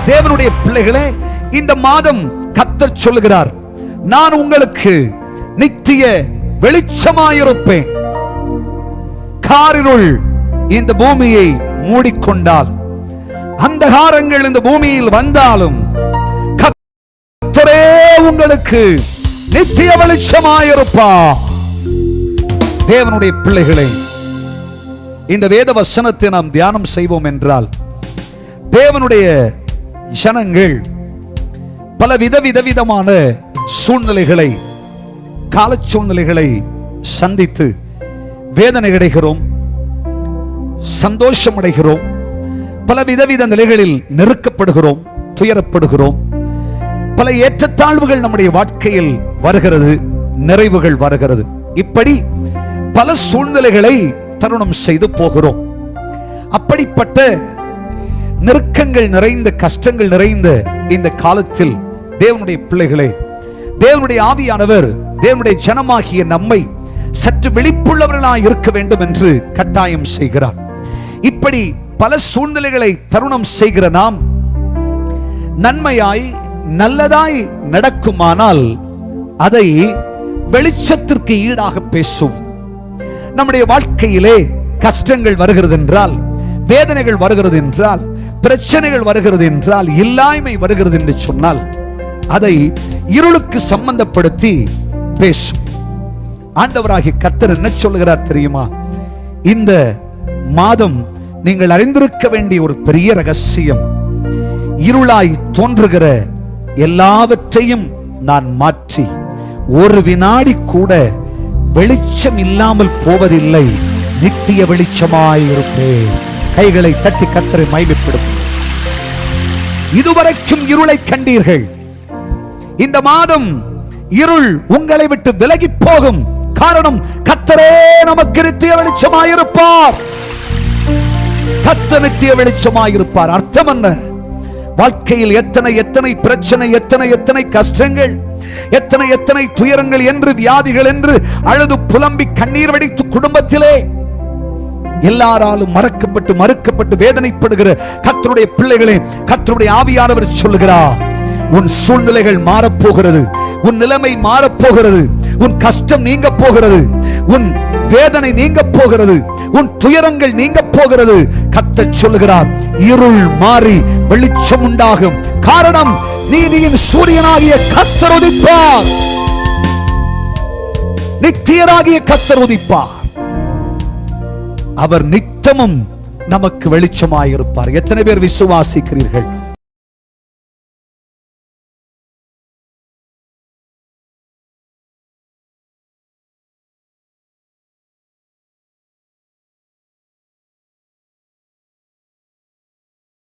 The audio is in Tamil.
தேவனுடைய பிள்ளைகளே, இந்த மாதம் கர்த்தர் சொல்லுகிறார், நான் உங்களுக்கு நித்திய வெளிச்சமாயிருப்பேன். காரிருள் இந்த பூமியை மூடிக்கொண்டால், அந்தகாரங்கள் இந்த பூமியில் வந்தாலும், கர்த்தரே உங்களுக்கு நித்திய வெளிச்சமாயிருப்பார். தேவனுடைய பிள்ளைகளை, இந்த வேத வசனத்தை நாம் தியானம் செய்வோம் என்றால், தேவனுடைய ஜனங்கள் பல விதவிதமான சூழ்நிலைகளை, கால சூழ்நிலைகளை சந்தித்து வேதனை அடைகிறோம், சந்தோஷம் அடைகிறோம், பல விதவித நிலைகளில் நெருக்கப்படுகிறோம், துயரப்படுகிறோம். பல ஏற்றத்தாழ்வுகள் நம்முடைய வாழ்க்கையில் வருகிறது, நிறைவுகள் வருகிறது. இப்படி பல சூழ்நிலைகளை தருணம் செய்து போகிறோம். அப்படிப்பட்ட நெருக்கங்கள் நிறைந்த, கஷ்டங்கள் நிறைந்த இந்த காலத்தில் தேவனுடைய பிள்ளைகளே, தேவனுடைய ஆவியானவர் தேவனுடைய ஜனமாகிய நம்மை சற்று விழிப்புள்ளவர்களாய் இருக்க வேண்டும் என்று கட்டாயம் செய்கிறார். இப்படி பல சூழ்நிலைகளை தருணம் செய்கிற நாம், நன்மையாய் நல்லதாய் நடக்குமானால் அதை வெளிச்சத்திற்கு ஈடாக பேசும். நம்முடைய வாழ்க்கையிலே கஷ்டங்கள் வருகிறது என்றால், வேதனைகள் வருகிறது என்றால், பிரச்சனைகள் வருகிறது என்றால், இல்லாய்மை வருகிறது என்று சொன்னால், அதை இருளுக்கு சம்பந்தப்படுத்தி பேசும். ஆண்டவராகிய கர்த்தர் என்ன சொல்லுகிறார் தெரியுமா? இந்த மாதம் நீங்கள் அறிந்திருக்க வேண்டிய ஒரு பெரிய ரகசியம், இருளாய் தோன்றுகிற எல்லாவற்றையும் நான் மாற்றி ஒரு வினாடி கூட வெளிச்சம் இல்லாமல் போவதில்லை, நித்திய வெளிச்சமாயிருப்பேன். கைகளை தட்டி கர்த்தரை மகிமைப்படுத்தும். இதுவரைக்கும் இருளை கண்டீர்கள், இந்த மாதம் இருள் உங்களை விட்டு விலகி போகும். காரணம், கர்த்தரே நமக்கு நித்திய வெளிச்சமாயிருப்பார். கர்த்தர் நித்திய வெளிச்சமாயிருப்பார். அர்த்தம் என்ன? வாழ்க்கையில் எத்தனை எத்தனை பிரச்சனை, எத்தனை எத்தனை கஷ்டங்கள், எத்தனை எத்தனை துயரங்கள் என்று, வியாதிகள் என்று அழுது புலம்பி கண்ணீர் வடித்து குடும்பத்திலே எல்லாராலும் மறுக்கப்பட்டு வேதனைப்படுகிற கர்த்தருடைய பிள்ளைகளே, கர்த்தருடைய ஆவியானவர் சொல்லுகிறார், உன் சூழ்நிலைகள் மாறப்போகிறது, உன் நிலைமை மாறப்போகிறது, உன் கஷ்டம் நீங்க போகிறது, உன் வேதனை நீங்க போகிறது, உன் துயரங்கள் நீங்க போகிறது. கர்த்தர் சொல்லுகிறார், இருள் மாறி வெளிச்சம் உண்டாகும். காரணம், நீதியின் சூரியனாகிய கர்த்தர் உதிப்பார். நித்தியராகிய கர்த்தர் உதிப்பார். அவர் நித்தமும் நமக்கு வெளிச்சமாயிருப்பார். எத்தனை பேர் விசுவாசிக்கிறீர்கள்?